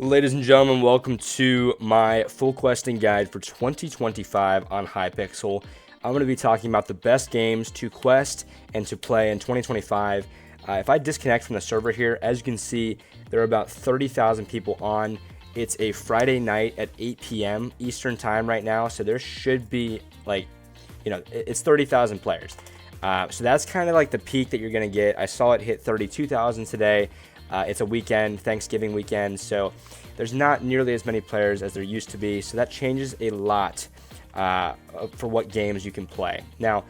Ladies and gentlemen, welcome to my full questing guide for 2025 on Hypixel. I'm going to be talking about the best games to quest and to play in 2025. If I disconnect from the server here, as you can see, there are about 30,000 people on. It's a Friday night at 8 p.m. Eastern time right now, so there should be it's 30,000 players. So that's kind of like the peak that you're going to get. I saw it hit 32,000 today. It's a weekend, Thanksgiving weekend, so there's not nearly as many players as there used to be, so that changes a lot for what games you can play. Now,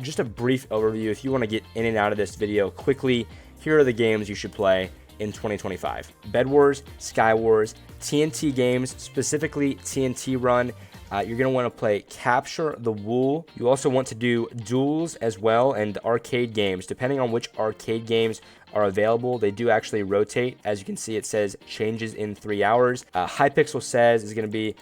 just a brief overview, if you want to get in and out of this video quickly, here are the games you should play in 2025. Bed Wars, Sky Wars, TNT games, specifically TNT Run. You're going to want to play Capture the Wool. You also want to do duels as well and arcade games. Depending on which arcade games are available, they do actually rotate. As you can see, it says changes in 3 hours. Hypixel says is going to be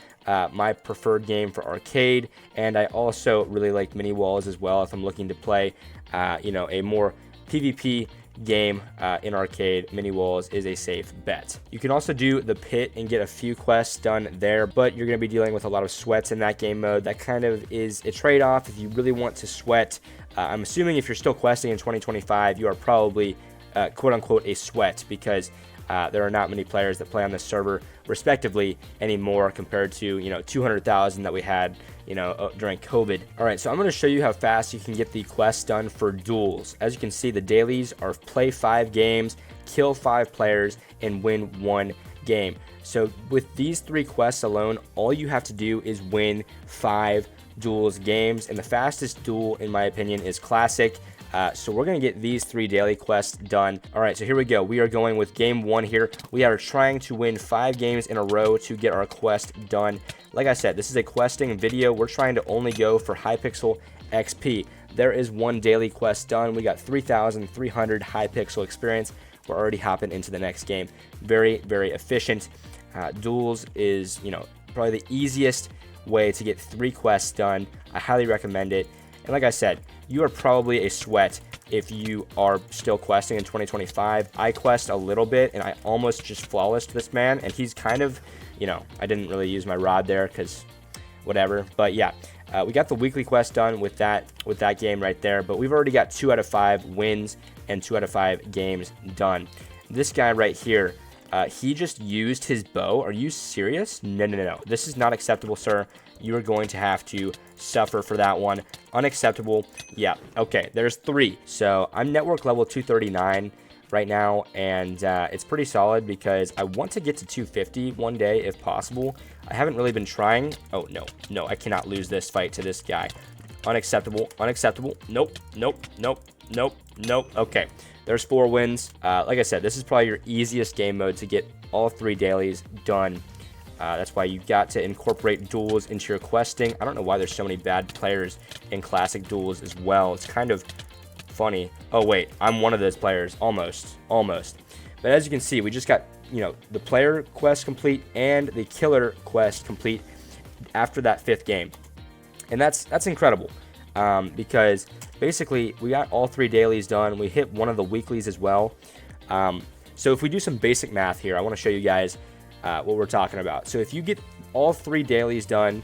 my preferred game for arcade, and I also really like mini walls as well if I'm looking to play a more PvP game in arcade. Mini walls is a safe bet. You can also do the pit and get a few quests done there, but you're going to be dealing with a lot of sweats in that game mode. That kind of is a trade-off if you really want to sweat. I'm assuming if you're still questing in 2025, you are probably quote-unquote a sweat, because there are not many players that play on this server respectively anymore compared to 200,000 that we had during COVID. All right, so I'm going to show you how fast you can get the quests done for duels. As you can see, the dailies are play 5 games, kill 5 players, and win 1 game. So with these 3 quests alone, all you have to do is win 5 duels games, and the fastest duel in my opinion is classic. So we're going to get these 3 daily quests done. All right, so here we go. We are going with game 1 here. We are trying to win 5 games in a row to get our quest done. Like I said, this is a questing video. We're trying to only go for Hypixel XP. There is 1 daily quest done. We got 3,300 Hypixel experience. We're already hopping into the next game. Very, very efficient. Duels is, probably the easiest way to get 3 quests done. I highly recommend it. And like I said, you are probably a sweat if you are still questing in 2025. I quest a little bit, and I almost just flawlessed this man, and he's kind of, I didn't really use my rod there because whatever. But yeah, we got the weekly quest done with that game right there, but we've already got 2 out of 5 wins and 2 out of 5 games done. This guy right here, he just used his bow. Are you serious? No. This is not acceptable, sir. You are going to have to suffer for that one. Unacceptable. Yeah, okay, there's 3. So I'm network level 239 right now, and it's pretty solid because I want to get to 250 one day if possible. I haven't really been trying. Oh, no, I cannot lose this fight to this guy. Unacceptable. Nope. Okay, there's 4 wins. Like I said, this is probably your easiest game mode to get all 3 dailies done. That's why you got to incorporate duels into your questing. I don't know why there's so many bad players in classic duels as well. It's kind of funny. Oh wait, I'm one of those players. Almost. But as you can see, we just got the player quest complete and the killer quest complete after that 5th game, and that's incredible because basically we got all 3 dailies done. We hit one of the weeklies as well. So if we do some basic math here, I want to show you guys what we're talking about. So if you get all 3 dailies done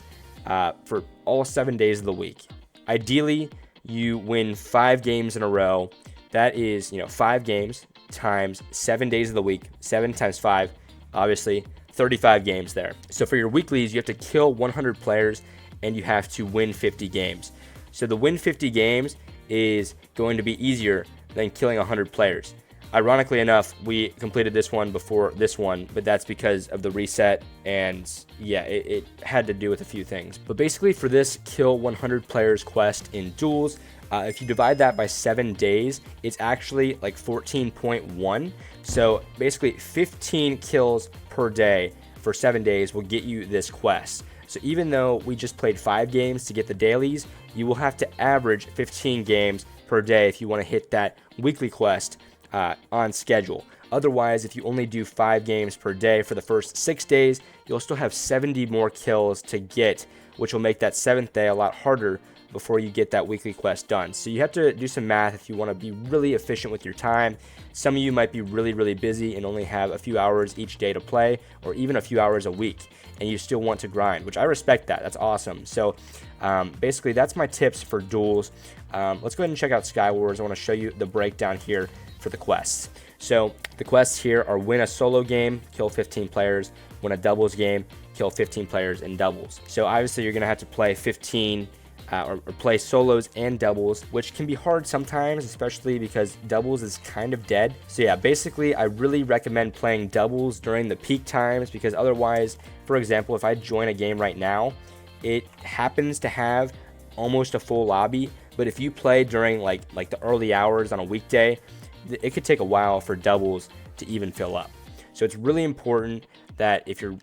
for all 7 days of the week, ideally you win 5 games in a row. That is 5 games times 7 days of the week. 7 times 5, obviously 35 games there. So for your weeklies, you have to kill 100 players and you have to win 50 games. So the win 50 games is going to be easier than killing 100 players. Ironically enough, we completed this one before this one, but that's because of the reset, and yeah, it had to do with a few things. But basically for this kill 100 players quest in duels, if you divide that by 7 days, it's actually like 14.1. So basically 15 kills per day for 7 days will get you this quest. So even though we just played 5 games to get the dailies, you will have to average 15 games per day if you want to hit that weekly quest on schedule. Otherwise, if you only do 5 games per day for the first 6 days, you'll still have 70 more kills to get, which will make that 7th day a lot harder before you get that weekly quest done. So you have to do some math if you want to be really efficient with your time. Some of you might be really busy and only have a few hours each day to play, or even a few hours a week, and you still want to grind, which I respect that. That's awesome. So basically that's my tips for duels. Let's go ahead and check out Skywars. I want to show you the breakdown here for the quests. So the quests here are win a solo game, kill 15 players, win a doubles game, kill 15 players in doubles. So obviously you're going to have to play 15 or play solos and doubles, which can be hard sometimes, especially because doubles is kind of dead. So yeah, basically I really recommend playing doubles during the peak times, because otherwise, for example, if I join a game right now, it happens to have almost a full lobby, but if you play during like the early hours on a weekday, it could take a while for doubles to even fill up. So it's really important that if you're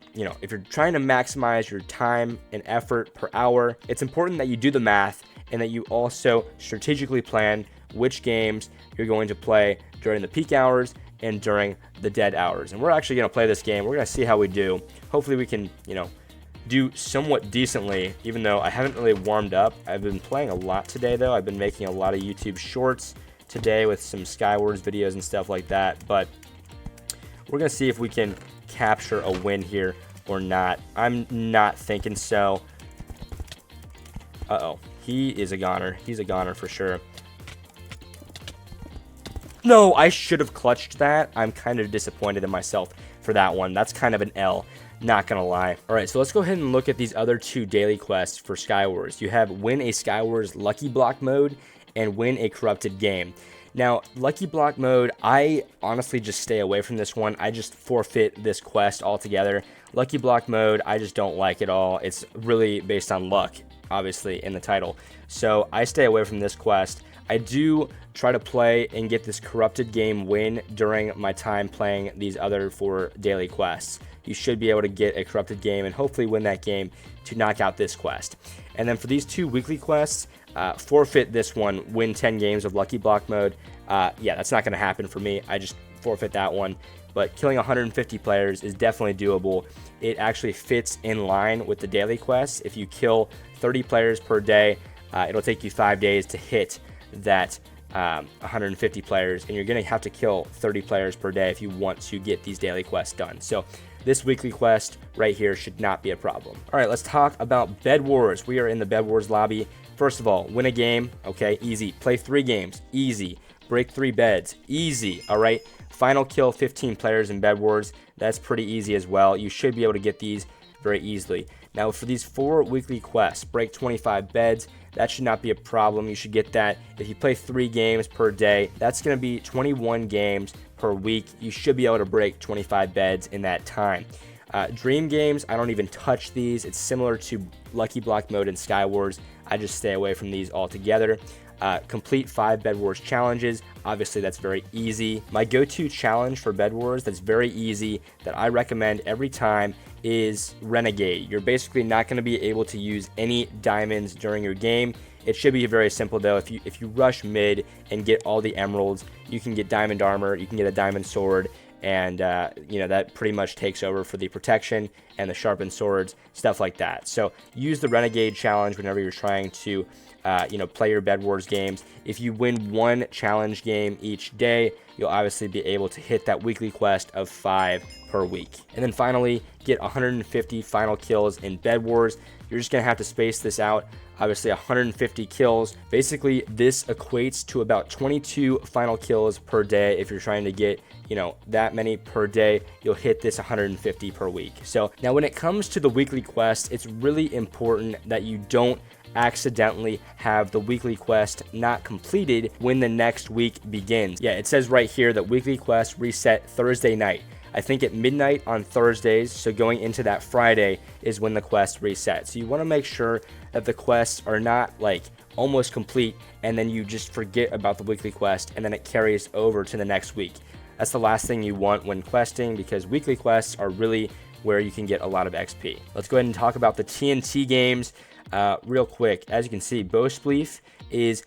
trying to maximize your time and effort per hour, it's important that you do the math and that you also strategically plan which games you're going to play during the peak hours and during the dead hours. And we're actually going to play this game. We're going to see how we do. Hopefully we can, do somewhat decently, even though I haven't really warmed up. I've been playing a lot today, though. I've been making a lot of YouTube shorts today with some Skywars videos and stuff like that, but we're going to see if we can capture a win here or not. I'm not thinking so. Uh-oh. He is a goner. He's a goner for sure. No, I should have clutched that. I'm kind of disappointed in myself for that one. That's kind of an L, not gonna lie. All right, so let's go ahead and look at these other two daily quests for Skywars. You have win a Skywars Lucky Block mode and win a corrupted game. Now, Lucky Block mode, I honestly just stay away from this one. I just forfeit this quest altogether. Lucky Block mode, I just don't like at all. It's really based on luck, obviously, in the title. So I stay away from this quest. I do try to play and get this corrupted game win during my time playing these other 4 daily quests. You should be able to get a corrupted game and hopefully win that game to knock out this quest. And then for these 2 weekly quests, forfeit this one, win 10 games of Lucky Block mode. Yeah, that's not going to happen for me. I just forfeit that one. But killing 150 players is definitely doable. It actually fits in line with the daily quests. If you kill 30 players per day, it'll take you 5 days to hit that 150 players, and you're going to have to kill 30 players per day if you want to get these daily quests done. So this weekly quest right here should not be a problem. All right, let's talk about Bed Wars. We are in the Bed Wars lobby. First of all, win a game. Okay, easy. Play 3 games. Easy. Break 3 beds. Easy. All right. Final kill 15 players in Bed Wars. That's pretty easy as well. You should be able to get these very easily. Now, for these 4 weekly quests, break 25 beds. That should not be a problem. You should get that. If you play 3 games per day, that's going to be 21 games per week. You should be able to break 25 beds in that time. Dream games, I don't even touch these. It's similar to Lucky Block mode in Skywars. I just stay away from these altogether. Complete 5 Bed Wars challenges. Obviously, that's very easy. My go-to challenge for Bed Wars that's very easy, that I recommend every time, is Renegade. You're basically not going to be able to use any diamonds during your game. It should be very simple though. If you rush mid and get all the emeralds, you can get diamond armor, you can get a diamond sword, and that pretty much takes over for the protection and the sharpened swords, stuff like that. So use the Renegade challenge whenever you're trying to play your Bed Wars games. If you win 1 challenge game each day, you'll obviously be able to hit that weekly quest of 5 per week. And then finally, get 150 final kills in Bed Wars. You're just gonna have to space this out. Obviously 150 kills. Basically, this equates to about 22 final kills per day. If you're trying to get, that many per day, you'll hit this 150 per week. So now when it comes to the weekly quest, it's really important that you don't accidentally have the weekly quest not completed when the next week begins. Yeah, it says right here that weekly quests reset Thursday night. I think at midnight on Thursdays, so going into that Friday is when the quest resets. So you want to make sure that the quests are not like almost complete and then you just forget about the weekly quest and then it carries over to the next week. That's the last thing you want when questing, because weekly quests are really where you can get a lot of XP. Let's go ahead and talk about the TNT games real quick. As you can see, Bow Spleef is,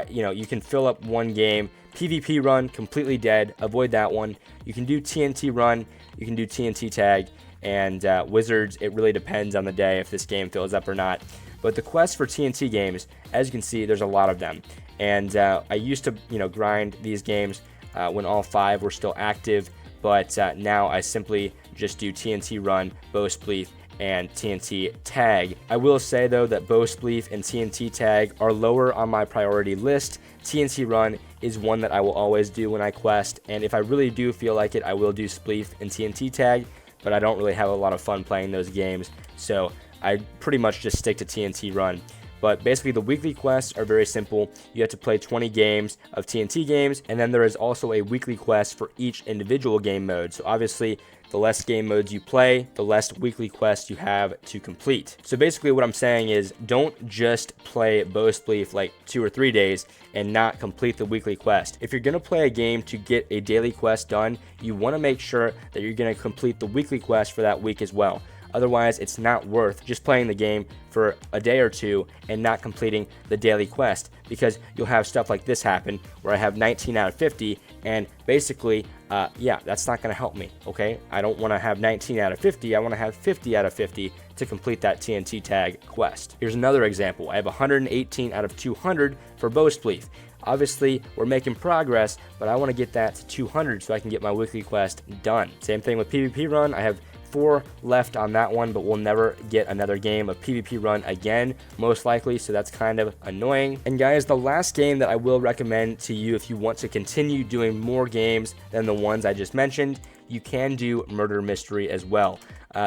you can fill up 1 game. PvP run, completely dead. Avoid that one. You can do TNT run. You can do TNT tag. and Wizards, it really depends on the day if this game fills up or not. But the quests for TNT games, as you can see, there's a lot of them. And I used to, grind these games when all 5 were still active, but now I simply just do TNT Run, Bow Spleef, and TNT Tag. I will say though that Bow Spleef and TNT Tag are lower on my priority list. TNT Run is one that I will always do when I quest, and if I really do feel like it, I will do Spleef and TNT Tag, but I don't really have a lot of fun playing those games, so I pretty much just stick to TNT Run. But basically the weekly quests are very simple. You have to play 20 games of TNT games, and then there is also a weekly quest for each individual game mode. So obviously the less game modes you play, the less weekly quests you have to complete. So basically what I'm saying is don't just play Bow Spleef like 2 or 3 days and not complete the weekly quest. If you're gonna play a game to get a daily quest done, you wanna make sure that you're gonna complete the weekly quest for that week as well. Otherwise, it's not worth just playing the game for a day or two and not completing the daily quest, because you'll have stuff like this happen where I have 19 out of 50, and basically, yeah, that's not going to help me, okay? I don't want to have 19 out of 50, I want to have 50 out of 50 to complete that TNT Tag quest. Here's another example. I have 118 out of 200 for Bow Spleef. Obviously, we're making progress, but I want to get that to 200 so I can get my weekly quest done. Same thing with PvP Run. I have 4 left on that one, but we'll never get another game of PvP Run again, most likely, so that's kind of annoying. And guys, the last game that I will recommend to you if you want to continue doing more games than the ones I just mentioned, you can do Murder Mystery as well.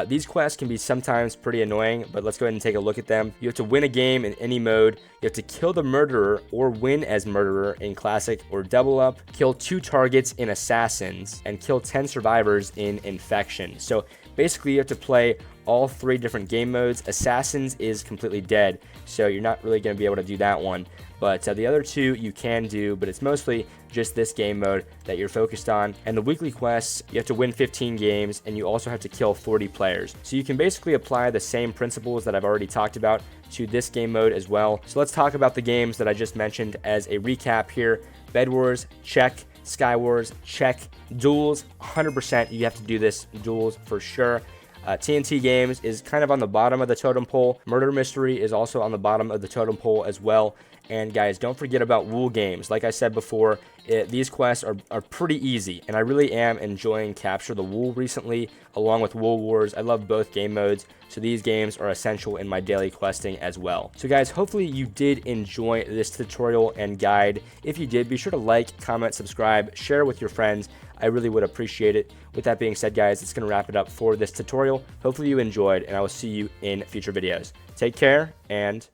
These quests can be sometimes pretty annoying, but let's go ahead and take a look at them. You have to win a game in any mode. You have to kill the murderer or win as murderer in Classic or Double Up, kill 2 targets in Assassins, and kill 10 survivors in Infection. So basically, you have to play all 3 different game modes. Assassins is completely dead, so you're not really going to be able to do that one. But the other 2 you can do, but it's mostly just this game mode that you're focused on. And the weekly quests, you have to win 15 games, and you also have to kill 40 players. So you can basically apply the same principles that I've already talked about to this game mode as well. So let's talk about the games that I just mentioned as a recap here. Bed Wars, check. Sky Wars, check. Duels, 100%, you have to do this. Duels for sure. TNT games is kind of on the bottom of the totem pole. Murder Mystery is also on the bottom of the totem pole as well. And guys, don't forget about Wool games. Like I said before, these quests are pretty easy, and I really am enjoying Capture the Wool recently, along with Wool Wars. I love both game modes, so these games are essential in my daily questing as well. So guys, hopefully you did enjoy this tutorial and guide. If you did, be sure to like, comment, subscribe, share with your friends. I really would appreciate it. With that being said, guys, it's going to wrap it up for this tutorial. Hopefully you enjoyed, and I will see you in future videos. Take care, and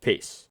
peace.